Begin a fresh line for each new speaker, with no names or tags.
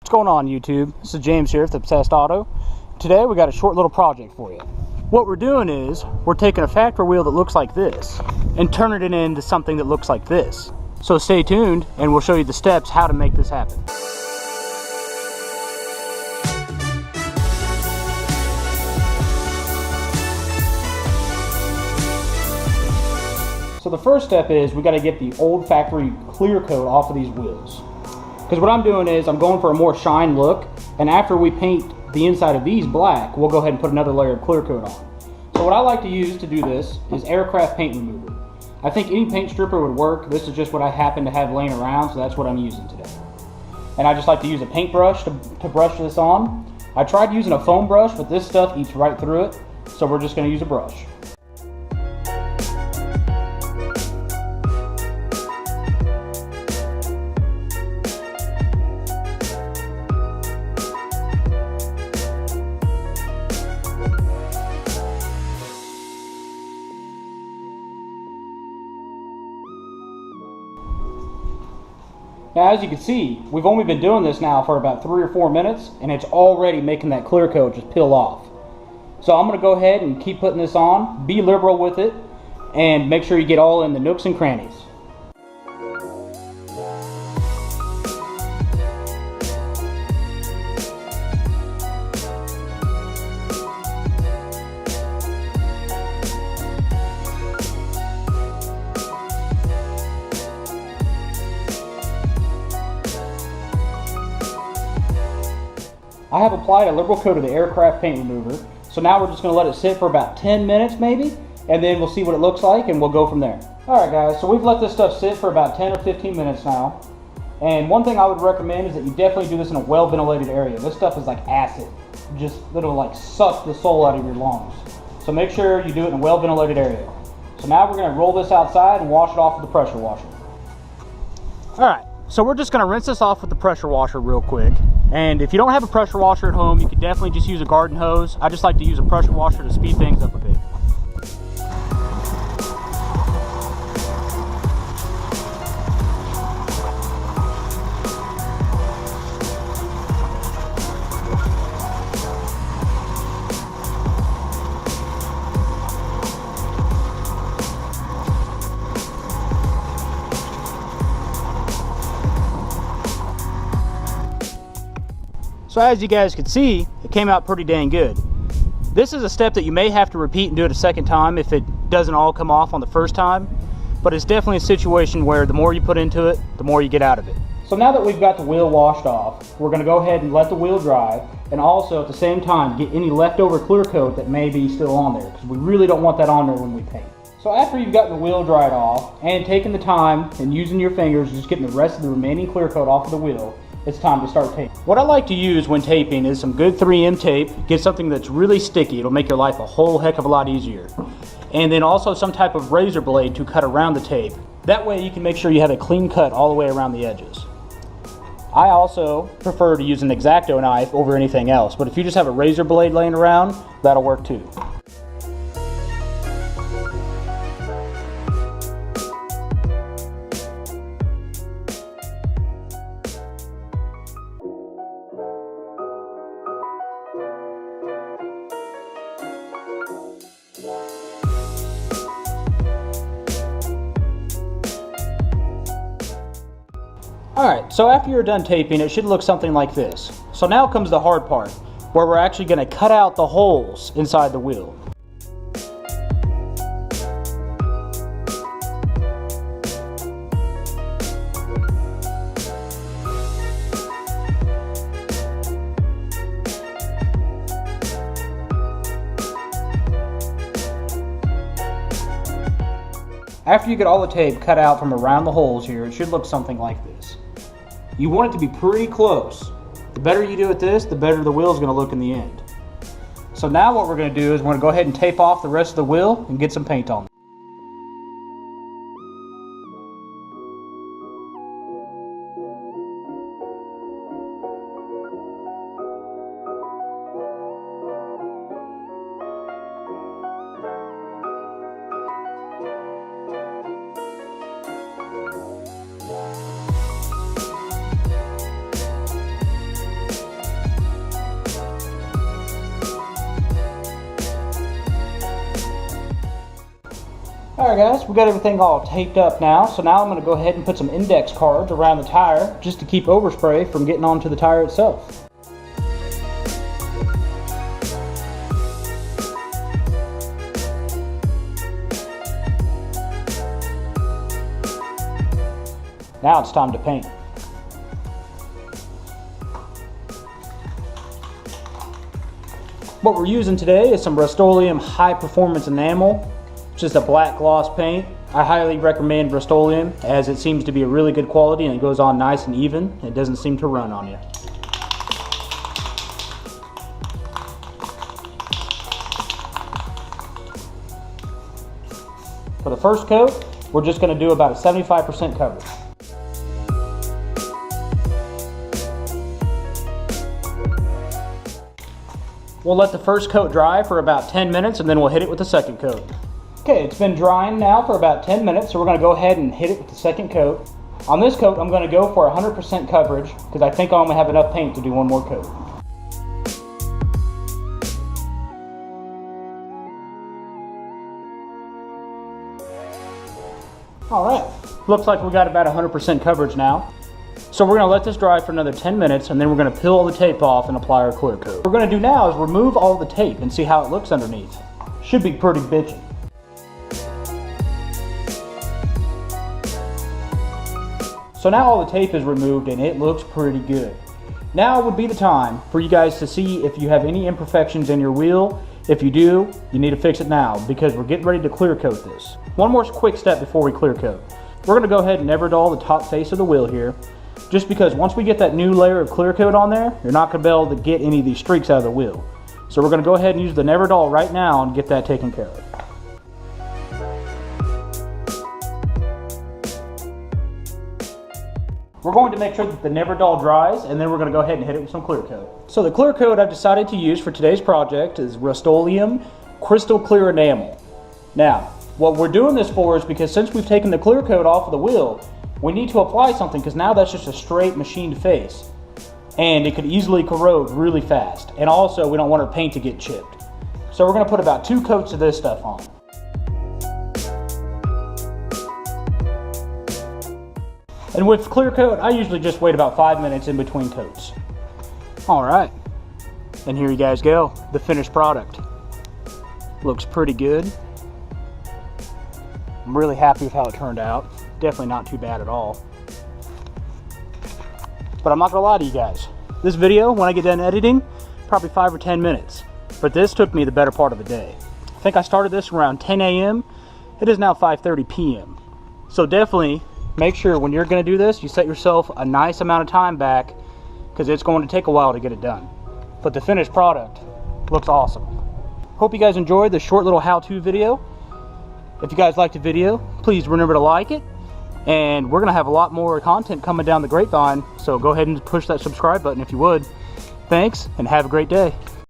What's going on, YouTube? This is James here with Obsessed Auto. Today we got a short little project for you. What we're doing is we're taking a factory wheel that looks like this and turning it into something that looks like this. So stay tuned and we'll show you the steps how to make this happen. So the first step is we got to get the old factory clear coat off of these wheels. Because what I'm doing is I'm going for a more shine look, and after we paint the inside of these black, we'll go ahead and put another layer of clear coat on. So what I like to use to do this is aircraft paint remover. I think any paint stripper would work. This is just what I happen to have laying around, so that's what I'm using today. And I just like to use a paintbrush to brush this on. I tried using a foam brush, but this stuff eats right through it, so we're just going to use a brush. Now, as you can see, we've only been doing this now for about 3 or 4 minutes, and it's already making that clear coat just peel off. So I'm going to go ahead and keep putting this on, be liberal with it, and make sure you get all in the nooks and crannies. I have applied a liberal coat of the aircraft paint remover, so now we're just going to let it sit for about 10 minutes maybe, and then we'll see what it looks like and we'll go from there. Alright guys, so we've let this stuff sit for about 10 or 15 minutes now, and one thing I would recommend is that you definitely do this in a well ventilated area. This stuff is like acid, it'll like suck the soul out of your lungs. So make sure you do it in a well ventilated area. So now we're going to roll this outside and wash it off with the pressure washer. Alright, so we're just going to rinse this off with the pressure washer real quick. And if you don't have a pressure washer at home, you could definitely just use a garden hose. I just like to use a pressure washer to speed things up a bit. So as you guys can see, it came out pretty dang good. This is a step that you may have to repeat and do it a second time if it doesn't all come off on the first time, but it's definitely a situation where the more you put into it, the more you get out of it. So now that we've got the wheel washed off, we're going to go ahead and let the wheel dry, and also at the same time get any leftover clear coat that may be still on there, because we really don't want that on there when we paint. So after you've gotten the wheel dried off and taken the time and using your fingers, just getting the rest of the remaining clear coat off of the wheel, it's time to start taping. What I like to use when taping is some good 3M tape. Get something that's really sticky. It'll make your life a whole heck of a lot easier. And then also some type of razor blade to cut around the tape. That way you can make sure you have a clean cut all the way around the edges. I also prefer to use an X-Acto knife over anything else, but if you just have a razor blade laying around, that'll work too. Alright, so after you're done taping, it should look something like this. So now comes the hard part, where we're actually going to cut out the holes inside the wheel. After you get all the tape cut out from around the holes here, it should look something like this. You want it to be pretty close. The better you do at this, the better the wheel is going to look in the end. So now what we're going to do is we're going to go ahead and tape off the rest of the wheel and get some paint on. Alright guys, we got everything all taped up now, so now I'm going to go ahead and put some index cards around the tire just to keep overspray from getting onto the tire itself. Now it's time to paint. What we're using today is some Rust-Oleum high performance enamel. It's just a black gloss paint. I highly recommend Rust-Oleum as it seems to be a really good quality and it goes on nice and even. It doesn't seem to run on you. For the first coat, we're just going to do about a 75% coverage. We'll let the first coat dry for about 10 minutes and then we'll hit it with the second coat. Okay, it's been drying now for about 10 minutes, so we're going to go ahead and hit it with the second coat. On this coat, I'm going to go for 100% coverage because I think I'm going to have enough paint to do one more coat. Alright, looks like we got about 100% coverage now. So we're going to let this dry for another 10 minutes and then we're going to peel all the tape off and apply our clear coat. What we're going to do now is remove all the tape and see how it looks underneath. Should be pretty bitchy. So now all the tape is removed and it looks pretty good. Now would be the time for you guys to see if you have any imperfections in your wheel. If you do, you need to fix it now because we're getting ready to clear coat this. One more quick step before we clear coat. We're going to go ahead and Everdull the top face of the wheel here. Just because once we get that new layer of clear coat on there, you're not going to be able to get any of these streaks out of the wheel. So we're going to go ahead and use the Everdull right now and get that taken care of. We're going to make sure that the Everdull dries and then we're going to go ahead and hit it with some clear coat. So the clear coat I've decided to use for today's project is Rust-Oleum Crystal Clear Enamel. Now, what we're doing this for is because since we've taken the clear coat off of the wheel, we need to apply something because now that's just a straight machined face and it could easily corrode really fast, and also we don't want our paint to get chipped. So we're going to put about 2 coats of this stuff on. And with clear coat, I usually just wait about 5 minutes in between coats. Alright, and here you guys go, the finished product. Looks pretty good. I'm really happy with how it turned out. Definitely not too bad at all. But I'm not gonna lie to you guys. This video, when I get done editing, probably 5 or 10 minutes. But this took me the better part of the day. I think I started this around 10 a.m. It is now 5:30 p.m. So definitely make sure when you're gonna do this, you set yourself a nice amount of time back because it's going to take a while to get it done. But the finished product looks awesome. Hope you guys enjoyed this short little how-to video. If you guys liked the video, please remember to like it. And we're going to have a lot more content coming down the grapevine, so go ahead and push that subscribe button if you would. Thanks, and have a great day.